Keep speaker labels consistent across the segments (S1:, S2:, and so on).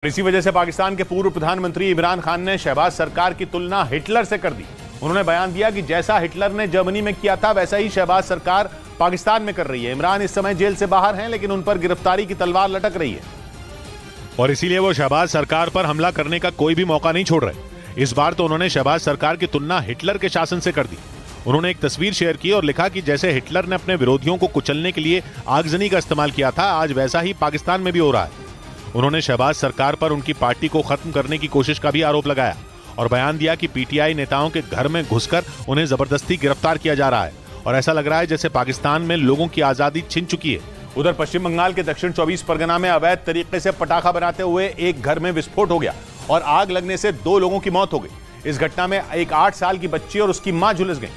S1: इसी वजह से पाकिस्तान के पूर्व प्रधानमंत्री इमरान खान ने शहबाज सरकार की तुलना हिटलर से कर दी। उन्होंने बयान दिया कि जैसा हिटलर ने जर्मनी में किया था वैसा ही शहबाज सरकार पाकिस्तान में कर रही है। इमरान इस समय जेल से बाहर हैं, लेकिन उन पर गिरफ्तारी की तलवार लटक रही है और इसीलिए वो शहबाज सरकार पर हमला करने का कोई भी मौका नहीं छोड़ रहे। इस बार तो उन्होंने शहबाज सरकार की तुलना हिटलर के शासन से कर दी। उन्होंने एक तस्वीर शेयर की और लिखा कि जैसे हिटलर ने अपने विरोधियों को कुचलने के लिए आगजनी का इस्तेमाल किया था, आज वैसा ही पाकिस्तान में भी हो रहा है। उन्होंने शहबाज सरकार पर उनकी पार्टी को खत्म करने की कोशिश का भी आरोप लगाया और बयान दिया कि पीटीआई नेताओं के घर में घुसकर उन्हें जबरदस्ती गिरफ्तार किया जा रहा है और ऐसा लग रहा है जैसे पाकिस्तान में लोगों की आजादी छिन चुकी है। उधर पश्चिम बंगाल के दक्षिण 24 परगना में अवैध तरीके से पटाखा बनाते हुए एक घर में विस्फोट हो गया और आग लगने से 2 लोगों की मौत हो गई। इस घटना में एक 8 साल की बच्ची और उसकी मां झुलस गई,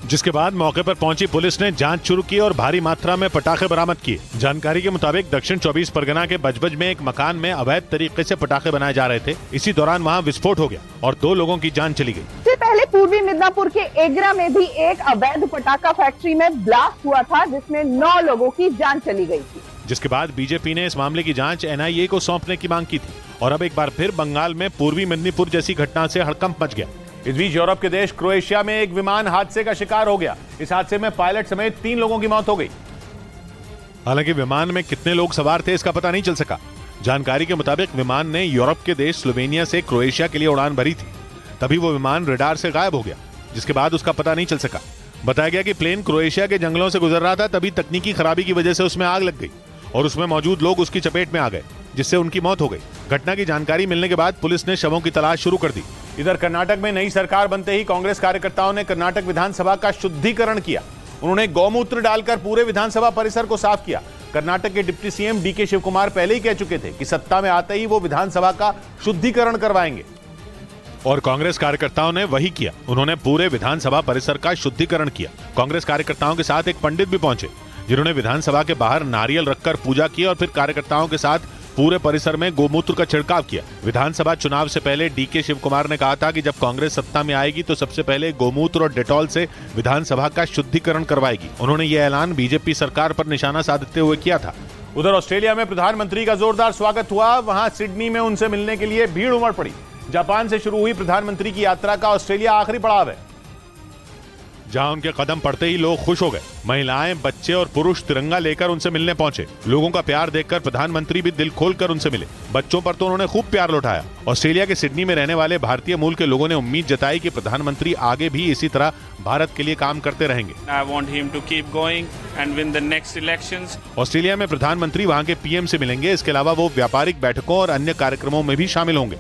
S1: जिसके बाद मौके पर पहुंची पुलिस ने जांच शुरू की और भारी मात्रा में पटाखे बरामद किए। जानकारी के मुताबिक दक्षिण 24 परगना के बजबज में एक मकान में अवैध तरीके से पटाखे बनाए जा रहे थे। इसी दौरान वहां विस्फोट हो गया और 2 लोगों की जान चली गई।
S2: इससे पहले पूर्वी मिदनापुर के एगरा में भी एक अवैध पटाखा फैक्ट्री में ब्लास्ट हुआ था, जिसमें 9 लोगों की जान चली गई थी।
S1: जिसके बाद बीजेपी ने इस मामले की जांच एनआईए को सौंपने की मांग की थी और अब एक बार फिर बंगाल में पूर्वी मिदनापुर जैसी घटना से हड़कंप मच गया। इस बीच यूरोप के देश क्रोएशिया में एक विमान हादसे का शिकार हो गया। इस हादसे में पायलट समेत 3 लोगों की मौत हो गई। हालांकि विमान में कितने लोग सवार थे इसका पता नहीं चल सका। जानकारी के मुताबिक विमान ने यूरोप के देश स्लोवेनिया से क्रोएशिया के लिए उड़ान भरी थी, तभी वो विमान रडार से गायब हो गया, जिसके बाद उसका पता नहीं चल सका। बताया गया कि प्लेन क्रोएशिया के जंगलों से गुजर रहा था, तभी तकनीकी खराबी की वजह से उसमें आग लग गई और उसमें मौजूद लोग उसकी चपेट में आ गए, जिससे उनकी मौत हो गई। घटना की जानकारी मिलने के बाद पुलिस ने शवों की तलाश शुरू कर दी। इधर कर्नाटक में नई सरकार बनते ही कांग्रेस कार्यकर्ताओं ने कर्नाटक विधानसभा का शुद्धिकरण किया। उन्होंने गौमूत्र डालकर पूरे विधानसभा परिसर को साफ किया। कर्नाटक के deputy CM DK Shivakumar पहले ही कह चुके थे कि सत्ता में आते ही वो विधानसभा का शुद्धिकरण करवाएंगे और कांग्रेस कार्यकर्ताओं ने वही किया। उन्होंने पूरे विधानसभा परिसर का शुद्धिकरण किया। कांग्रेस कार्यकर्ताओं के साथ एक पंडित भी पहुंचे, जिन्होंने विधानसभा के बाहर नारियल रखकर पूजा की और फिर कार्यकर्ताओं के साथ पूरे परिसर में गोमूत्र का छिड़काव किया। विधानसभा चुनाव से पहले डीके शिव कुमार ने कहा था कि जब कांग्रेस सत्ता में आएगी तो सबसे पहले गोमूत्र और डेटॉल से विधानसभा का शुद्धिकरण करवाएगी। उन्होंने यह ऐलान बीजेपी सरकार पर निशाना साधते हुए किया था। उधर ऑस्ट्रेलिया में प्रधानमंत्री का जोरदार स्वागत हुआ। वहां सिडनी में उनसे मिलने के लिए भीड़ उमड़ पड़ी। जापान से शुरू हुई प्रधानमंत्री की यात्रा का ऑस्ट्रेलिया आखिरी पड़ाव है, जहां उनके कदम पड़ते ही लोग खुश हो गए। महिलाएं, बच्चे और पुरुष तिरंगा लेकर उनसे मिलने पहुंचे। लोगों का प्यार देखकर प्रधानमंत्री भी दिल खोलकर उनसे मिले। बच्चों पर तो उन्होंने खूब प्यार लौटाया। ऑस्ट्रेलिया के सिडनी में रहने वाले भारतीय मूल के लोगों ने उम्मीद जताई कि प्रधानमंत्री आगे भी इसी तरह भारत के लिए काम करते रहेंगे।
S3: I want him to keep going and win the next elections.
S1: Australia में प्रधानमंत्री वहां के पीएम से मिलेंगे। इसके अलावा वो व्यापारिक बैठकों और अन्य कार्यक्रमों में भी शामिल होंगे।